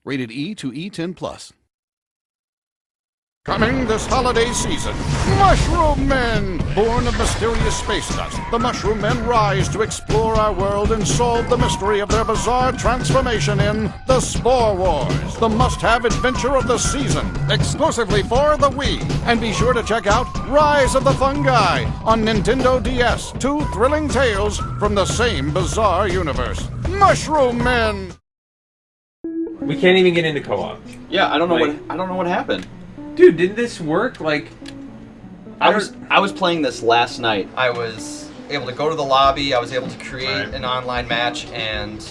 Rated E to E10+. Coming this holiday season, Mushroom Men! Born of mysterious space dust, the Mushroom Men rise to explore our world and solve the mystery of their bizarre transformation in The Spore Wars, the must-have adventure of the season, exclusively for the Wii. And be sure to check out Rise of the Fungi on Nintendo DS, two thrilling tales from the same bizarre universe. Mushroom Men! We can't even get into co-op. Yeah, I don't know what happened. Dude, did this work? Like, I was playing this last night. I was able to go to the lobby. I was able to create an online match, and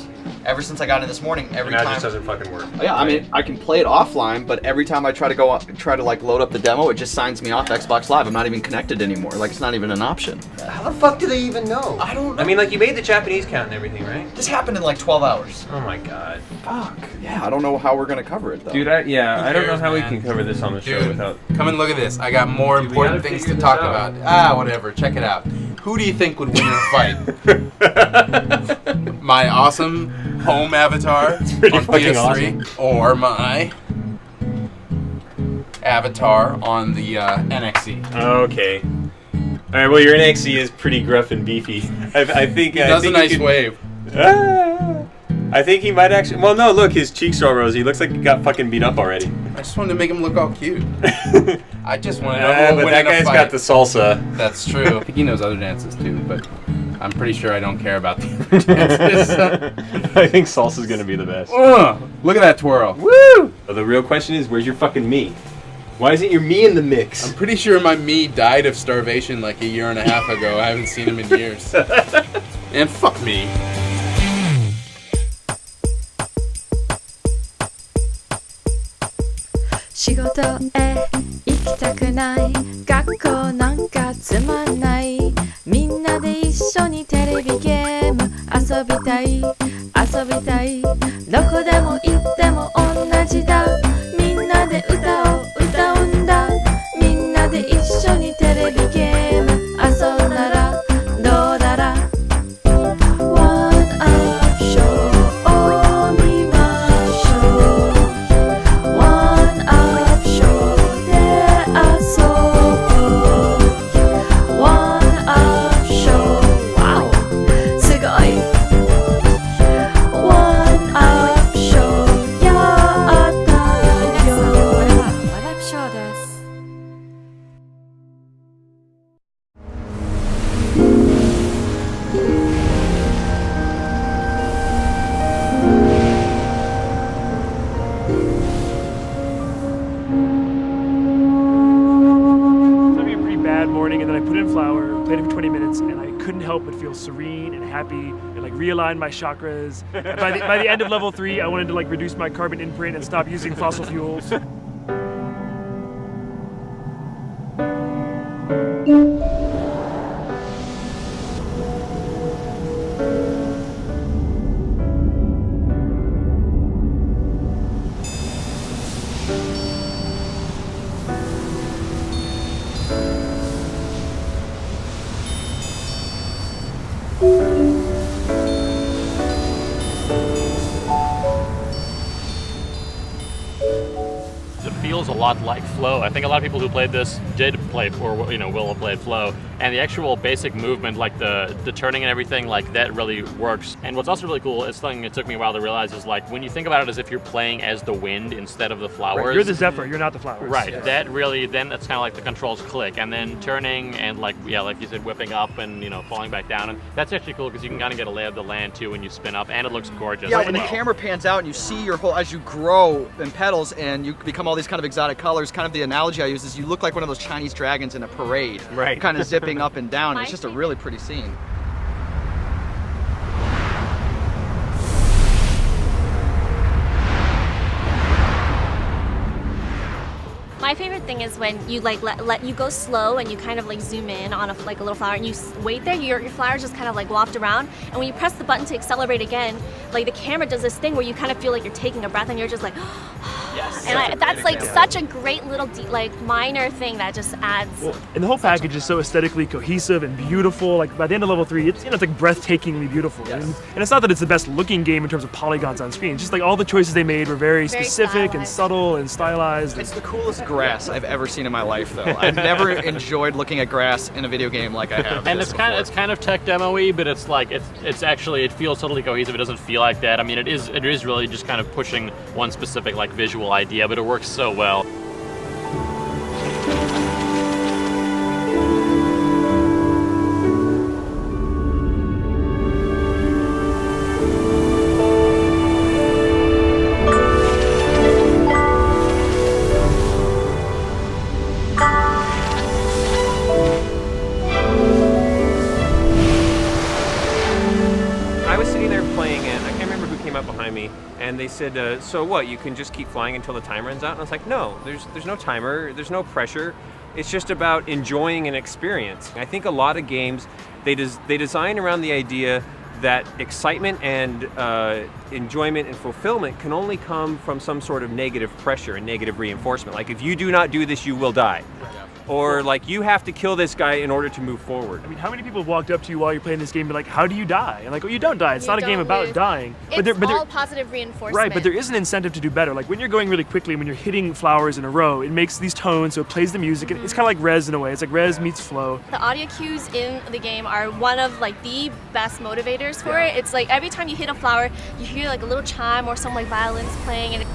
ever since I got in this morning, every time it just doesn't fucking work. Yeah, I mean, I can play it offline, but every time I try to like load up the demo, it just signs me off Xbox Live. I'm not even connected anymore. Like, it's not even an option. How the fuck do they even know? I don't know. I mean, like, you made the Japanese count and everything, right? This happened in like 12 hours. Oh my god. Fuck. Yeah, I don't know how we're gonna cover it though. Dude, I don't know how we man? can cover this on the show without. Come and look at this. I got more important things to talk about. Whatever. Check it out. Who do you think would win in a fight? My awesome home avatar on PS3, awesome. or my avatar on the NXE? Okay. Alright, well, your NXE is pretty gruff and beefy. I think He does a nice wave. I think he might actually. Well, no, look, his cheeks are all rosy. He looks like he got fucking beat up already. I just wanted to make him look all cute. I just wanted to But win that in a guy's fight. got the salsa. That's true. I think he knows other dances too, but I'm pretty sure I don't care about the other dances. I think salsa's gonna be the best. Look at that twirl. Woo! The real question is, where's your fucking me? Why isn't your me in the mix? I'm pretty sure my me died of starvation like a year and a half ago. I haven't seen him in years. And fuck me.仕事へ行きたくない学校なんかつまんないみんなで一緒にテレビゲーム遊びたい遊びたいどこでも行っても同じだみんなで歌を歌うんだみんなで一緒にテレビゲーム遊んだらどうだらワンアップショーを見ましょうワンアップショーで遊ぼうワンアップショーワオすごいワンアップショーやったよワンアップショーです It's gonna be a pretty bad morning, and then I put in flour, played it for 20 minutes, and I couldn't help but feel serene and happy, and like realign my chakras. And by the end of level 3, I wanted to like reduce my carbon imprint and stop using fossil fuels. It feels a lot like Flow. I think a lot of people who played this did play, or will have played Flow, and the actual basic movement, like the turning and everything, like that really works. And what's also really cool, it's something it took me a while to realize, is like when you think about it as if you're playing as the wind instead of the flowers. Right, you're the Zephyr, you're not the flowers. Right. Yeah. That really, then that's kind of like the controls click, and then turning and like you said, whipping up and falling back down, and that's actually cool because you can kind of get a lay of the land too when you spin up, and it looks gorgeous. Yeah, as when the well. camera pans out and you see your whole, as you grow in petals and you become all these kind of exotic colors, kind of the analogy I use is you look like one of those Chinese dragons in a parade. Right. Kind of zipping up and down. It's just a really pretty scene. My favorite thing is when you like let you go slow and you kind of like zoom in on a little flower and you wait there. Your flowers just kind of like waft around, and when you press the button to accelerate again, like the camera does this thing where you kind of feel like you're taking a breath and you're just like Yes. And that's like such a great little like minor thing that just adds. Well, and the whole package is so aesthetically cohesive and beautiful. Like by the end of level 3, it's it's like breathtakingly beautiful. Yes. And it's not that it's the best looking game in terms of polygons on screen. It's just like all the choices they made were very specific and subtle and stylized. It's the coolest grass I've ever seen in my life, though. I've never enjoyed looking at grass in a video game like I have. And it's kind of tech demo-y, but it's like it's actually, it feels totally cohesive. It doesn't feel like that. I mean, it is really just kind of pushing one specific like visual idea, but it works so well. And they said, so what, you can just keep flying until the time runs out? And I was like, no, there's no timer, there's no pressure. It's just about enjoying an experience. I think a lot of games, they design around the idea that excitement and enjoyment and fulfillment can only come from some sort of negative pressure and negative reinforcement. Like, if you do not do this, you will die. Or like, you have to kill this guy in order to move forward. I mean, how many people have walked up to you while you're playing this game and be like, how do you die? And like, oh, you don't die. It's You not a game don't about lose. dying. It's all positive reinforcement. Right, but there is an incentive to do better. Like when you're going really quickly and when you're hitting flowers in a row, it makes these tones, so it plays the music. It's kind of like Res in a way. It's like Res meets Flow. The audio cues in the game are one of like the best motivators for it. It's like every time you hit a flower, you hear like a little chime or some like violins playing, and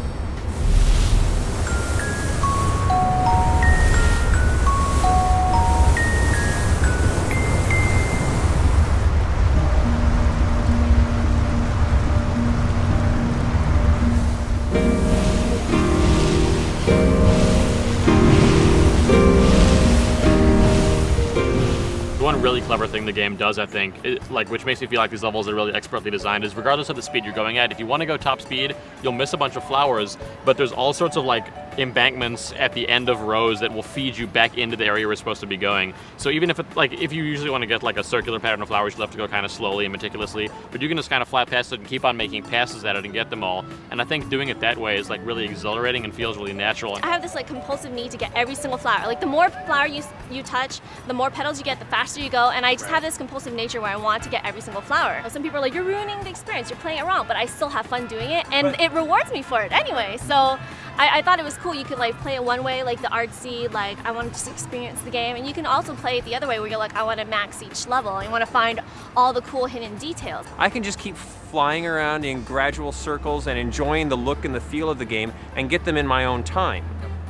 One really clever thing the game does, I think, which makes me feel like these levels are really expertly designed, is regardless of the speed you're going at, if you want to go top speed, you'll miss a bunch of flowers, but there's all sorts of like embankments at the end of rows that will feed you back into the area we're supposed to be going. So even if if you usually want to get like a circular pattern of flowers, you'll have to go kind of slowly and meticulously, but you can just kind of fly past it and keep on making passes at it and get them all. And I think doing it that way is like really exhilarating and feels really natural. I have this like compulsive need to get every single flower. Like the more flower you touch, the more petals you get, the faster you go, and I just have this compulsive nature where I want to get every single flower. Some people are like, you're ruining the experience, you're playing it wrong, but I still have fun doing it, and it rewards me for it anyway. So I thought it was cool. You could like play it one way, like the artsy, like I want to just experience the game, and you can also play it the other way where you're like, I want to max each level. I want to find all the cool hidden details. I can just keep flying around in gradual circles and enjoying the look and the feel of the game and get them in my own time.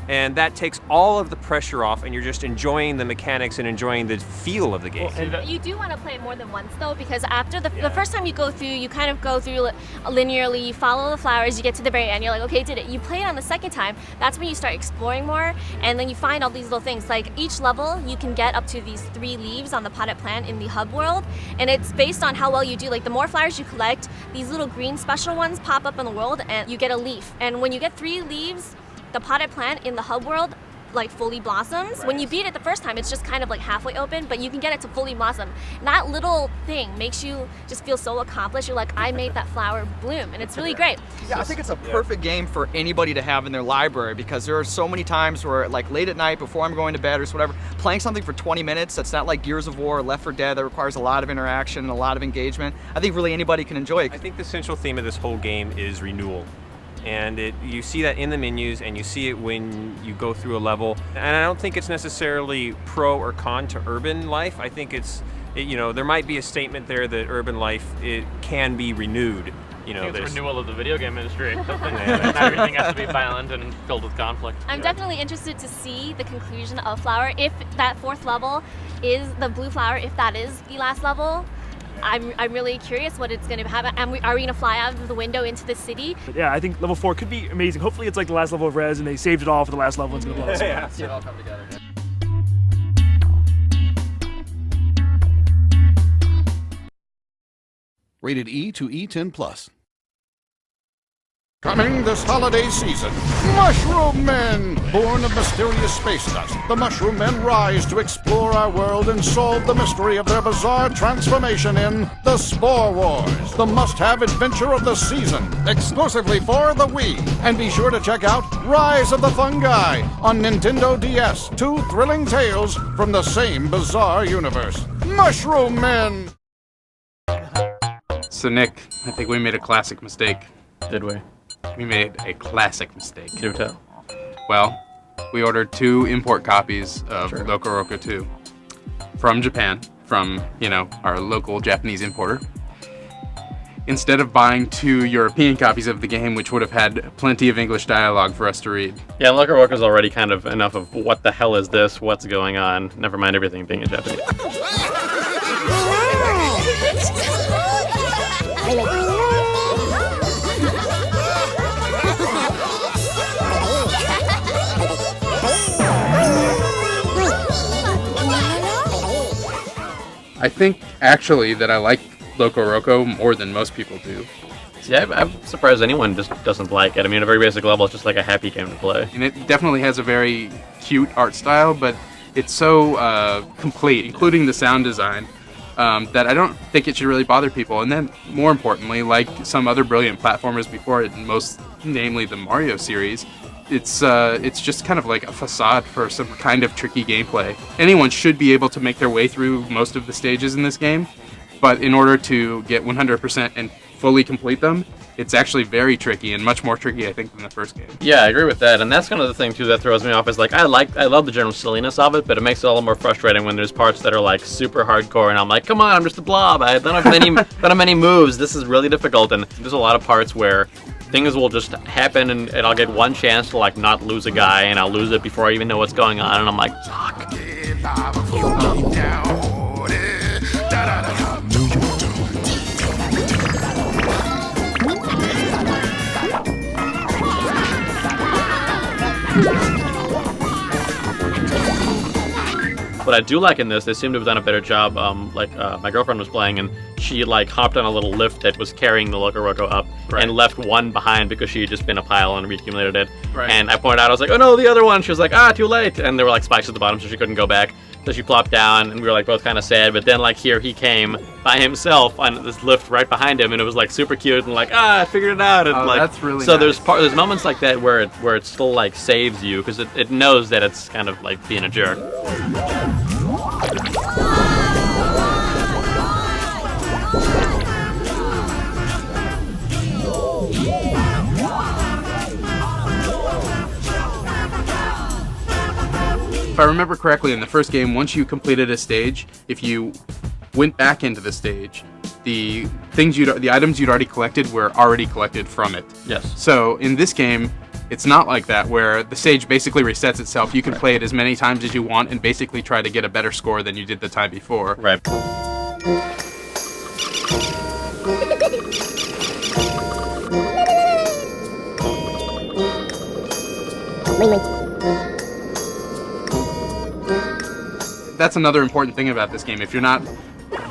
And that takes all of the pressure off, and you're just enjoying the mechanics and enjoying the feel of the game. Well, you do want to play it more than once though, because after the first time you go through, you kind of go through linearly, you follow the flowers, you get to the very end, you're like, okay, did it. You play it on the second time, that's when you start exploring more, and then you find all these little things. Like each level, you can get up to these 3 leaves on the potted plant in the hub world, and it's based on how well you do. Like the more flowers you collect, these little green special ones pop up in the world, and you get a leaf. And when you get 3 leaves, the potted plant in the hub world like fully blossoms. Right. When you beat it the first time, it's just kind of like halfway open, but you can get it to fully blossom. And that little thing makes you just feel so accomplished. You're like, I made that flower bloom, and it's really great. Yeah, I think it's a perfect game for anybody to have in their library, because there are so many times where like late at night before I'm going to bed or whatever, playing something for 20 minutes that's not like Gears of War or Left 4 Dead that requires a lot of interaction and a lot of engagement. I think really anybody can enjoy it. I think the central theme of this whole game is renewal. And you see that in the menus, and you see it when you go through a level. And I don't think it's necessarily pro or con to urban life. I think there might be a statement there that urban life, it can be renewed. I think it's renewal of the video game industry. Not everything has to be violent and filled with conflict. I'm definitely interested to see the conclusion of Flower. If that 4th level is the blue flower, if that is the last level, I'm really curious what it's going to happen. Are we going to fly out of the window into the city? But yeah, I think level 4 could be amazing. Hopefully it's like the last level of Res and they saved it all for the last level and it's going to blow us yeah. See it all come together. Rated E to E10+. Coming this holiday season, Mushroom Men! Born of mysterious space dust, the Mushroom Men rise to explore our world and solve the mystery of their bizarre transformation in The Spore Wars, the must-have adventure of the season, exclusively for the Wii. And be sure to check out Rise of the Fungi on Nintendo DS, 2 thrilling tales from the same bizarre universe. Mushroom Men! So Nick, I think we made a classic mistake. Did we? We made a classic mistake. Do tell. Well, we ordered 2 import copies of Locoroco 2 from Japan, from, our local Japanese importer. Instead of buying 2 European copies of the game, which would have had plenty of English dialogue for us to read. Yeah, Locoroco's already kind of enough of what the hell is this, what's going on, never mind everything being in Japanese. I think, actually, that I like Locoroco more than most people do. See, I'm surprised anyone just doesn't like it. I mean, at a very basic level, it's just like a happy game to play. And it definitely has a very cute art style, but it's so complete, including the sound design, that I don't think it should really bother people. And then, more importantly, like some other brilliant platformers before it, most namely the Mario series, it's just kind of like a facade for some kind of tricky gameplay. Anyone should be able to make their way through most of the stages in this game, but in order to get 100% and fully complete them, it's actually very tricky, and much more tricky, I think, than the first game. Yeah, I agree with that, and that's kind of the thing too that throws me off. Is like I love the general silliness of it, but it makes it all more frustrating when there's parts that are like super hardcore, and I'm like, come on, I'm just a blob. I don't have many moves. This is really difficult, and there's a lot of parts where things will just happen, and I'll get one chance to like not lose a guy, and I'll lose it before I even know what's going on, and I'm like, fuck. What I do like in this, they seem to have done a better job. My girlfriend was playing, and she like hopped on a little lift that was carrying the Locoroco up, and left one behind because she had just been a pile and reaccumulated it. And I pointed out, I was like, oh no, the other one. She was like, too late. And there were like spikes at the bottom, so she couldn't go back. So she plopped down, and we were like both kind of sad. But then like here he came by himself on this lift right behind him, and it was like super cute and like I figured it out. And, that's really so nice. there's moments like that where it still like saves you because it knows that it's kind of like being a jerk. If I remember correctly, in the first game, once you completed a stage, if you went back into the stage, the items you'd already collected were already collected from it. Yes. So in this game, it's not like that, where the stage basically resets itself. You can play it as many times as you want and basically try to get a better score than you did the time before. Right. That's another important thing about this game. If you're not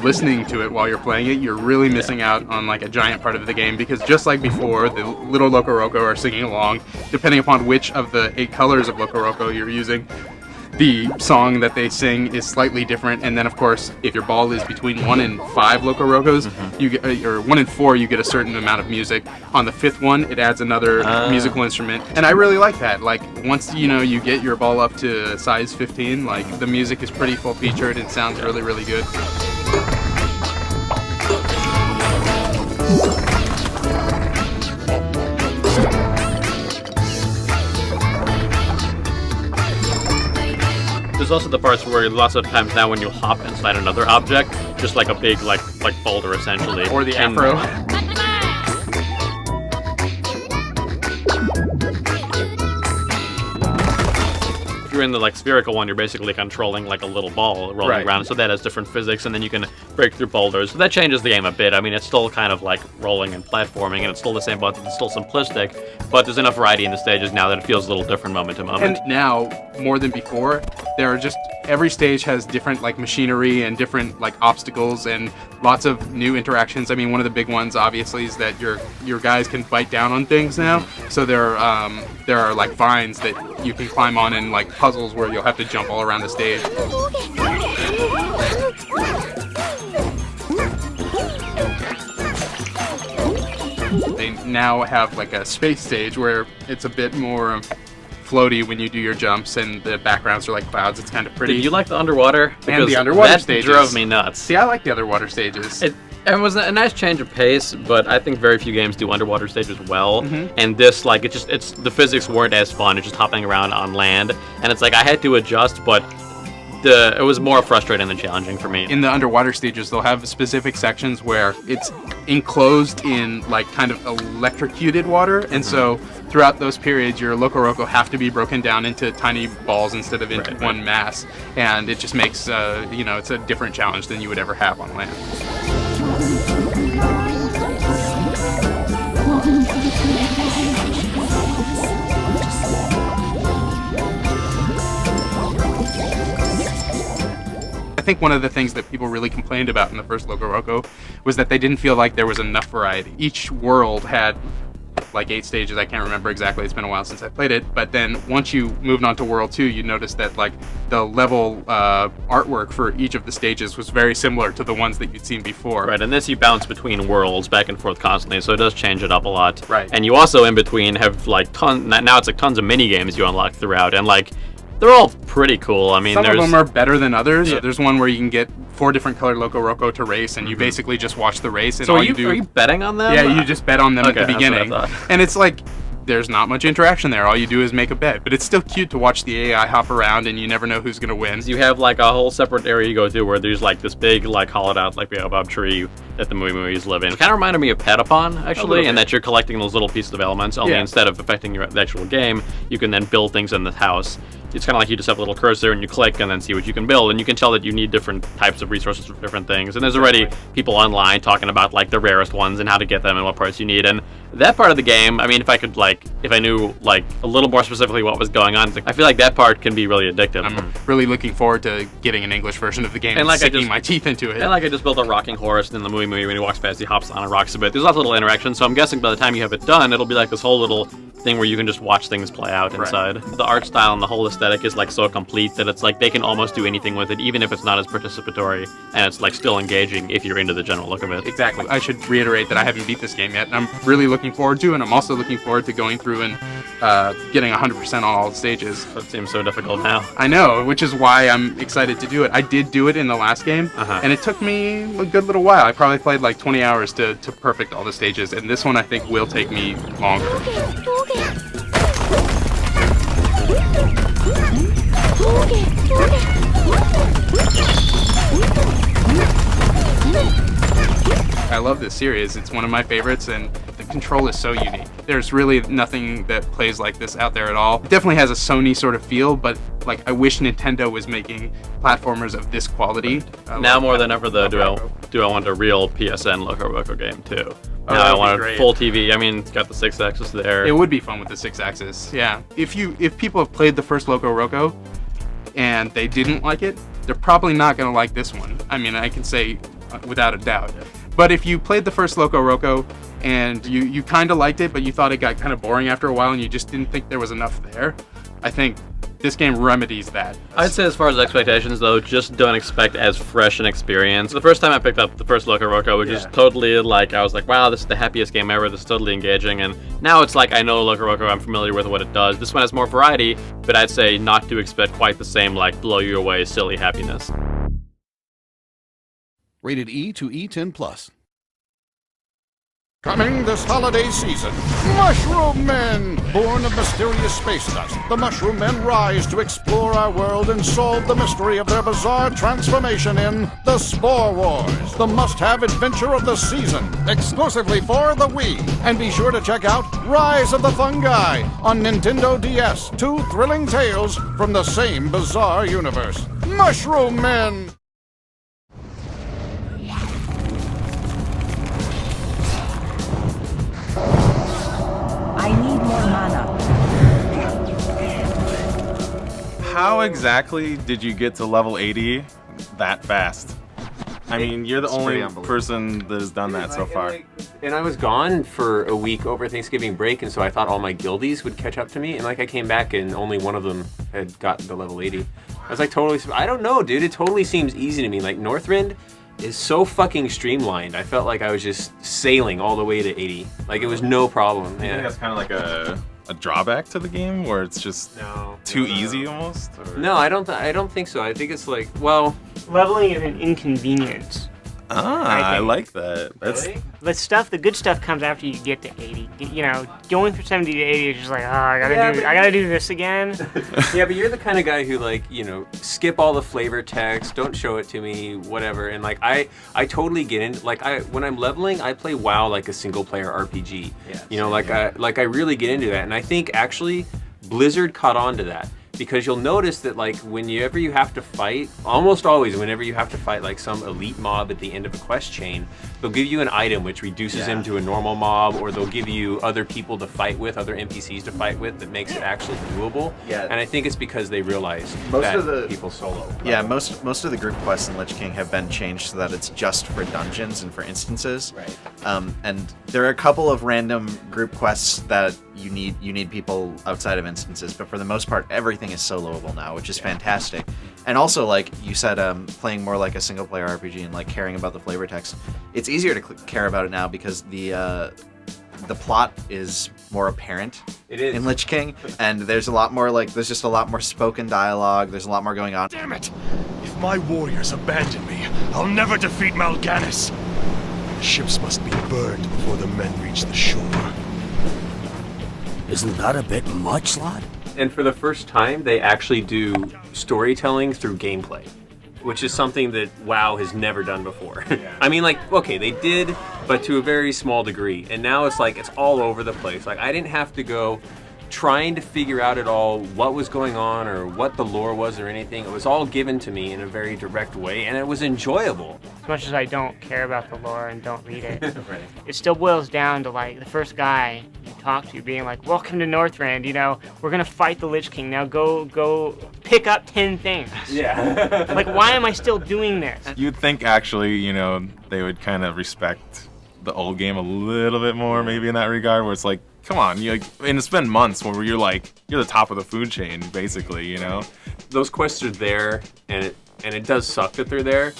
listening to it while you're playing it, you're really missing out on like a giant part of the game, because just like before, the little Locoroco are singing along. Depending upon which of the 8 colors of Locoroco you're using, the song that they sing is slightly different. And then of course, if your ball is between 1 and 5 Locorocos, you get, or 1 and 4, you get a certain amount of music. On the 5th one, it adds another musical instrument, and I really like that. Like once you get your ball up to size 15, like the music is pretty full featured and sounds really, really good. There's also the parts where lots of times now when you hop inside another object, just like a big like boulder essentially. Or the afro. If you you're in the like spherical one, you're basically controlling like a little ball rolling around, so that has different physics, and then you can break through boulders. So that changes the game a bit. I mean, it's still kind of like rolling and platforming, and it's still the same buttons, it's still simplistic, but there's enough variety in the stages now that it feels a little different moment to moment. And now, more than before, there are just every stage has different like machinery and different like obstacles and lots of new interactions. I mean, one of the big ones obviously is that your guys can bite down on things now. So there are like vines that you can climb on and like puzzles where you'll have to jump all around the stage. They now have like a space stage where it's a bit more floaty when you do your jumps, and the backgrounds are like clouds. It's kind of pretty. Did you like the underwater? And the underwater that stages drove me nuts. See, I like the underwater stages. It was a nice change of pace, but I think very few games do underwater stages well. And this, like, it's the physics weren't as fun. It's just hopping around on land, and it's like I had to adjust, but it was more frustrating than challenging for me. In the underwater stages, they'll have specific sections where it's enclosed in like kind of electrocuted water, and so throughout those periods, your Locoroco have to be broken down into tiny balls instead of into one mass, and it just makes it's a different challenge than you would ever have on land. I think one of the things that people really complained about in the first Locoroco was that they didn't feel like there was enough variety. Each world had like 8 stages. I can't remember exactly. It's been a while since I played it. But then once you moved on to World 2, you noticed that like the level artwork for each of the stages was very similar to the ones that you'd seen before. Right, and this you bounce between worlds back and forth constantly, so it does change it up a lot. Right. And you also in between have like now it's like tons of mini games you unlock throughout, and like they're all pretty cool. I mean, some of them are better than others. Yeah. There's one where you can get 4 different colored Locoroco to race, and you basically just watch the race. And so all are you betting on them? Yeah, you just bet on them at the Okay, that's what I beginning. thought. And it's like, there's not much interaction there. All you do is make a bet. But it's still cute to watch the AI hop around, and you never know who's going to win. You have like a whole separate area you go to where there's like this big like hollowed out like baobab tree that the movies live in. It kind of reminded me of Patapon actually, and that you're collecting those little pieces of elements. Only instead of affecting the actual game, you can then build things in the house. It's kind of like you just have a little cursor and you click and then see what you can build, and you can tell that you need different types of resources for different things. And there's already people online talking about like the rarest ones and how to get them and what parts you need. And that part of the game, I mean, if I knew like a little more specifically what was going on, I feel like that part can be really addictive. I'm really looking forward to getting an English version of the game and like sinking my teeth into it. And like I just built a rocking horse, and in the movie when he walks past, he hops on and rocks a bit. There's lots of little interactions, so I'm guessing by the time you have it done, it'll be like this whole little thing where you can just watch things play out inside. The art style and the whole aesthetic is like so complete that it's like they can almost do anything with it, even if it's not as participatory, and it's like still engaging if you're into the general look of it. Exactly. I should reiterate that I haven't beat this game yet, and I'm really looking forward to it, and I'm also looking forward to going through and getting 100% on all the stages. That seems so difficult now. I know, which is why I'm excited to do it. I did do it in the last game, and it took me a good little while. I probably played like 20 hours to perfect all the stages, and this one I think will take me longer. I love this series. It's one of my favorites, and the control is so unique. There's really nothing that plays like this out there at all. It definitely has a Sony sort of feel, but like I wish Nintendo was making platformers of this quality. Now more than ever, though, do I want a real PSN Locoroco game too? Oh, now I want great. full TV. I mean, it's got the 6-axis there. It would be fun with the 6-axis. Yeah. If people have played the first Locoroco and they didn't like it, they're probably not going to like this one. I mean, I can say without a doubt. But if you played the first Locoroco and you kind of liked it, but you thought it got kind of boring after a while and you just didn't think there was enough there, I think this game remedies that. I'd say as far as expectations, though, just don't expect as fresh an experience. The first time I picked up the first Locoroco, which is totally like, I was like, wow, this is the happiest game ever, this is totally engaging, and now it's like, I know Locoroco, I'm familiar with what it does. This one has more variety, but I'd say not to expect quite the same, like, blow you away, silly happiness. Rated E to E10+. Coming this holiday season, Mushroom Men! Born of mysterious space dust, the Mushroom Men rise to explore our world and solve the mystery of their bizarre transformation in The Spore Wars, the must-have adventure of the season, exclusively for the Wii. And be sure to check out Rise of the Fungi on Nintendo DS, 2 thrilling tales from the same bizarre universe. Mushroom Men! I need more mana. How exactly did you get to level 80 that fast? I mean, you're the only person that has done that so far. And I was gone for a week over Thanksgiving break, and so I thought all my guildies would catch up to me, and I came back and only one of them had gotten to level 80. I was like totally, I don't know, dude, it totally seems easy to me. Like Northrend is so fucking streamlined. I felt like I was just sailing all the way to 80. Like it was no problem. I think that's kind of like a drawback to the game where it's just too easy almost? Or? No, I don't think so. I think it's like, well, leveling is an inconvenience. I like that. That's really? The good stuff comes after you get to 80. You know, going from 70 to 80 is just like, I gotta do this again. Yeah, but you're the kind of guy who skip all the flavor text, don't show it to me, whatever. And I totally get in. When I'm leveling, I play WoW like a single player RPG. Yeah, I really get into that. And I think actually Blizzard caught on to that. Because you'll notice that whenever you have to fight, almost always whenever you have to fight some elite mob at the end of a quest chain, they'll give you an item which reduces him to a normal mob, or they'll give you other people to fight with, other NPCs to fight with, that makes it actually doable. Yeah. And I think it's because they realize that people solo. Yeah, most of the group quests in Lich King have been changed so that it's just for dungeons and for instances. Right. And there are a couple of random group quests that you need people outside of instances, but for the most part, everything is soloable now, which is fantastic. And also, like you said, playing more like a single player RPG and caring about the flavor text, it's easier to care about it now because the plot is more apparent in Lich King, and there's a lot more there's just a lot more spoken dialogue. There's a lot more going on. Damn it! If my warriors abandon me, I'll never defeat Mal'Ganis. The ships must be burned before the men reach the shore. Isn't that a bit much, lad? And for the first time, they actually do storytelling through gameplay, which is something that WoW has never done before. I mean, okay, they did, but to a very small degree. And now it's it's all over the place. I didn't have to go trying to figure out at all what was going on or what the lore was or anything. It was all given to me in a very direct way, and it was enjoyable. As much as I don't care about the lore and don't read it, it still boils down to the first guy you talk to being welcome to Northrend, we're gonna fight the Lich King, now go pick up 10 things. Yeah. Why am I still doing this? You'd think actually, they would kind of respect the old game a little bit more maybe in that regard, where it's come on, and it's been months where you're the top of the food chain, basically, Those quests are there, and it does suck that they're there.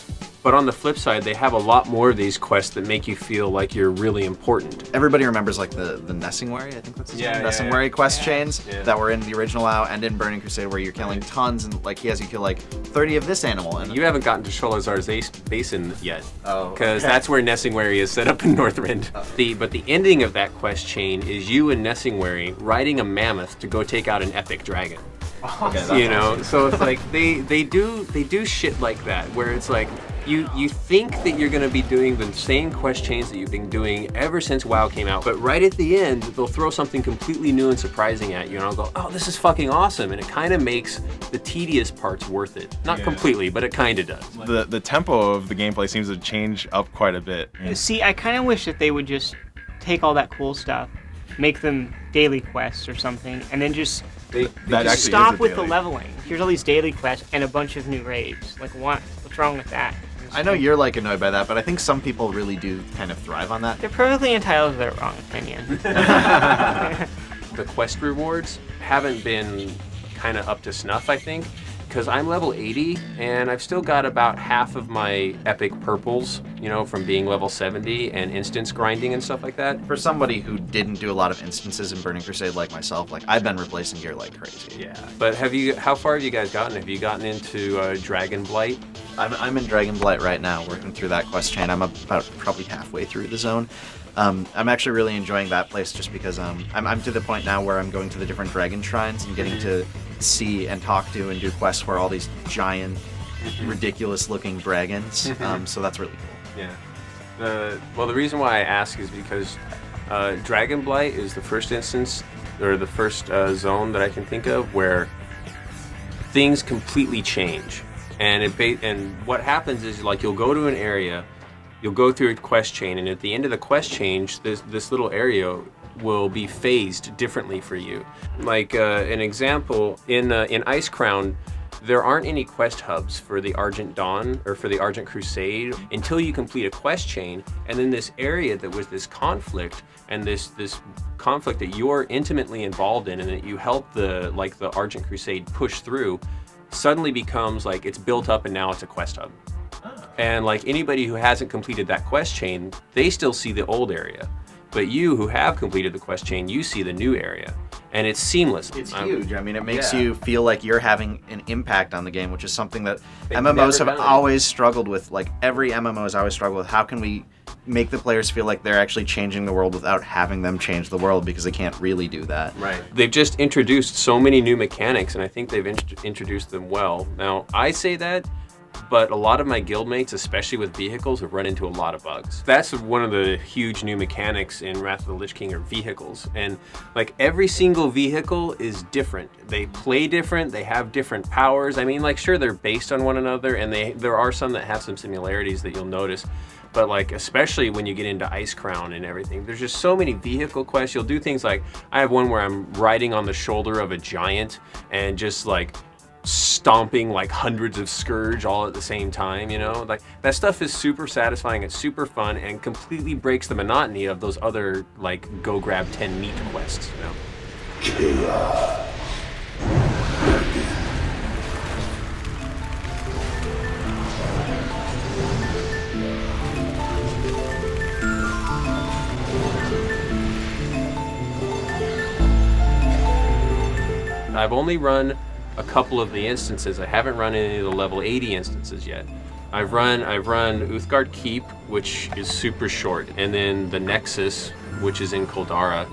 But on the flip side, they have a lot more of these quests that make you feel like you're really important. Everybody remembers the Nessingwary, I think that's his name. Nessingwary quest chains that were in the original WoW and in Burning Crusade, where you're killing tons, and he has you kill 30 of this animal. And you haven't gotten to Sholazar's Basin yet. Oh. Because that's where Nessingwary is set up in Northrend. But the ending of that quest chain is you and Nessingwary riding a mammoth to go take out an epic dragon. Okay, so it's they do shit like that, where it's you think that you're going to be doing the same quest chains that you've been doing ever since WoW came out, but right at the end, they'll throw something completely new and surprising at you, and I'll go, oh, this is fucking awesome, and it kind of makes the tedious parts worth it. Not completely, but it kind of does. The tempo of the gameplay seems to change up quite a bit. See, I kind of wish that they would just take all that cool stuff, make them daily quests or something, and then just stop with the leveling. Here's all these daily quests and a bunch of new raids. What's wrong with that? I know you're annoyed by that, but I think some people really do kind of thrive on that. They're perfectly entitled to their wrong opinion. The quest rewards haven't been kind of up to snuff, I think. because I'm level 80 and I've still got about half of my epic purples, from being level 70 and instance grinding and stuff like that. For somebody who didn't do a lot of instances in Burning Crusade like myself, I've been replacing gear like crazy. Yeah. But how far have you guys gotten? Have you gotten into Dragon Blight? I'm in Dragon Blight right now, working through that quest chain. I'm about probably halfway through the zone. I'm actually really enjoying that place just because I'm to the point now where I'm going to the different dragon shrines and getting to see and talk to and do quests where all these giant, ridiculous-looking dragons. So that's really cool. Yeah. Well, the reason why I ask is because Dragon Blight is the first instance, or the first zone that I can think of where things completely change. And what happens is, you'll go to an area, you'll go through a quest chain, and at the end of the quest chain, this little area will be phased differently for you. Like an example, in Ice Crown, there aren't any quest hubs for the Argent Dawn or for the Argent Crusade until you complete a quest chain, and then this area that was this conflict, and this conflict that you're intimately involved in and that you help the Argent Crusade push through, suddenly becomes it's built up and now it's a quest hub. And anybody who hasn't completed that quest chain, they still see the old area. But you who have completed the quest chain, you see the new area. And it's seamless. It's huge. I mean, it makes you feel like you're having an impact on the game, which is something that They've MMOs have never done. always struggled with. Every MMO has always struggled with how can we make the players feel like they're actually changing the world without having them change the world, because they can't really do that. Right. They've just introduced so many new mechanics, and I think they've introduced them well. Now, I say that, but a lot of my guildmates, especially with vehicles, have run into a lot of bugs. That's one of the huge new mechanics in Wrath of the Lich King, are vehicles. And every single vehicle is different. They play different, they have different powers. I mean, sure, they're based on one another, and there are some that have some similarities that you'll notice. But especially when you get into Ice Crown and everything, there's just so many vehicle quests. You'll do things I have one where I'm riding on the shoulder of a giant and just stomping hundreds of Scourge all at the same time, that stuff is super satisfying, it's super fun, and completely breaks the monotony of those other go grab 10 meat quests, I've only run a couple of the instances. I haven't run any of the level 80 instances yet. I've run Uthgard Keep, which is super short, and then the Nexus, which is in Koldara,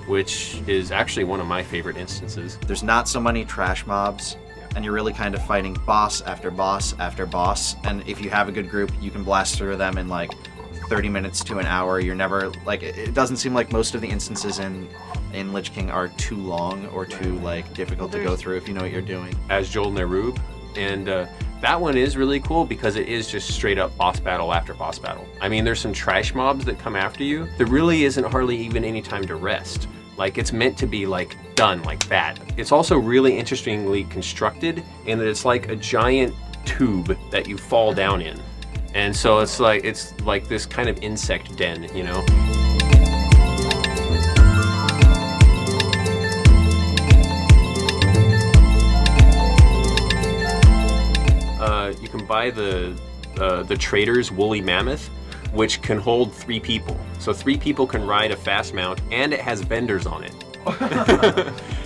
which is actually one of my favorite instances. There's not so many trash mobs, and you're really kind of fighting boss after boss after boss, and if you have a good group, you can blast through them in 30 minutes to an hour. You're never it doesn't seem like most of the instances in Lich King are too long or too difficult to go through if you know what you're doing. Azjol Nerub, and that one is really cool because it is just straight up boss battle after boss battle. I mean, there's some trash mobs that come after you. There really isn't hardly even any time to rest. It's meant to be done like that. It's also really interestingly constructed in that it's like a giant tube that you fall down in. And so it's like this kind of insect den, You can buy the Trader's Woolly Mammoth, which can hold 3 people. So 3 people can ride a fast mount, and it has vendors on it.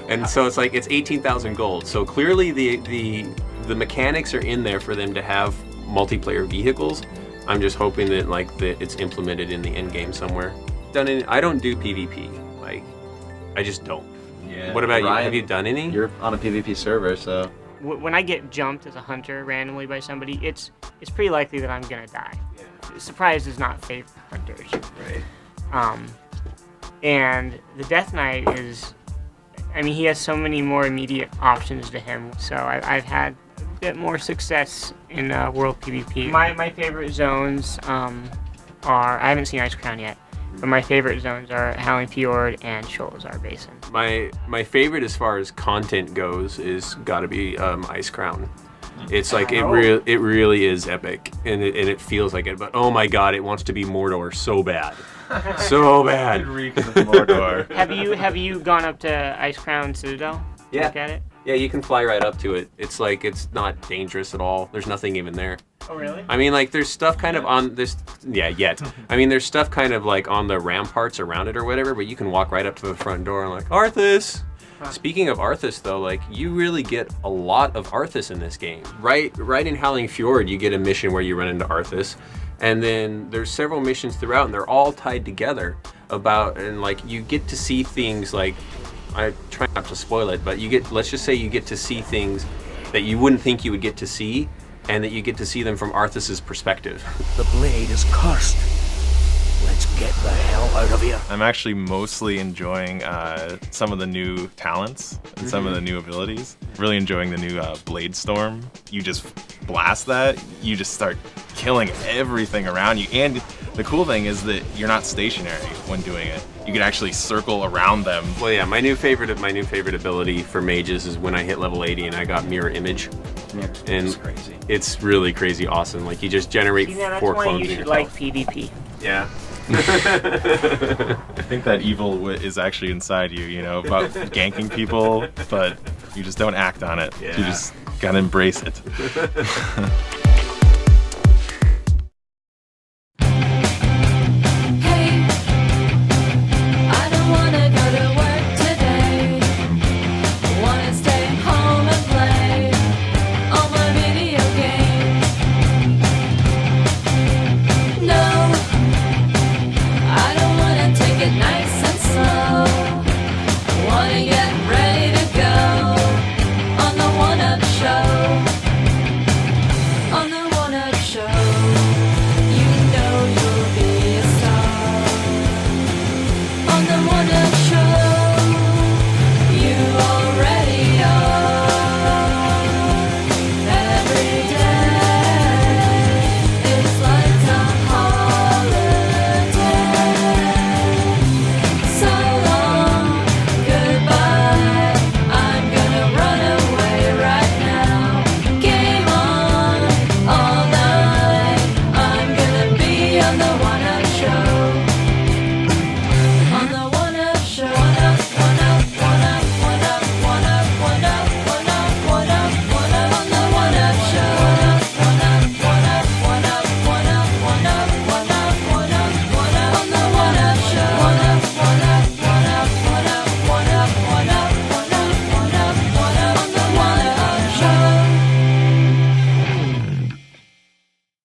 And so it's it's 18,000 gold. So clearly the mechanics are in there for them to have multiplayer vehicles. I'm just hoping that that it's implemented in the end game somewhere. I don't do PvP. I just don't. Yeah. What about Ryan, you? Have you done any? You're on a PvP server, so. When I get jumped as a hunter randomly by somebody, it's pretty likely that I'm gonna die. Yeah. Surprise does not favor hunters. Right. And the Death Knight is, he has so many more immediate options to him. So I've had a bit more success in World PvP. My favorite zones are, I haven't seen Ice Crown yet, but my favorite zones are Howling Fjord and Sholazar Basin. My favorite as far as content goes is gotta be Ice Crown. It's it really is epic, and it feels like it, but oh my god, it wants to be Mordor so bad. So bad. It reeks of Mordor. Have you gone up to Ice Crown Citadel to look at it? Yeah, you can fly right up to it. It's like, it's not dangerous at all. There's nothing even there. Oh, really? I mean, like, there's stuff kind of on this, I mean, there's stuff kind of like on the ramparts around it or whatever, but you can walk right up to the front door and like, Arthas! Speaking of Arthas, though, like, you really get a lot of Arthas in this game. Right in Howling Fjord, you get a mission where you run into Arthas, and then there's several missions throughout, and they're all tied together and like, you get to see things like, I try not to spoil it, but let's just say you get to see things that you wouldn't think you would get to see, and that you get to see them from Arthas's perspective. The blade is cursed. Let's get the hell out of here. I'm actually mostly enjoying some of the new talents and some of the new abilities. Really enjoying the new Blade Storm. You just blast that, you just start killing everything around you. And the cool thing is that you're not stationary when doing it. You can actually circle around them. Well, yeah, my new favorite ability for mages is when I hit level 80 and I got Mirror Image. Yeah, and it's crazy. It's really crazy awesome. Like, you just generate 4 clones you in should yourself. like PvP. Yeah. I think that evil is actually inside you, you know, about ganking people, but you just don't act on it. Yeah. You just gotta embrace it. I don't wanna go to work today. Wanna stay home and play all my video games. No, I don't wanna take it nice and slow. Wanna get ready to go on the one-up show. On the one-up show, you know you'll be a star. On the one-up show, you already are. Every day is like a holiday. So long, goodbye. I'm gonna run away right now. Game on all night. I'm gonna be on the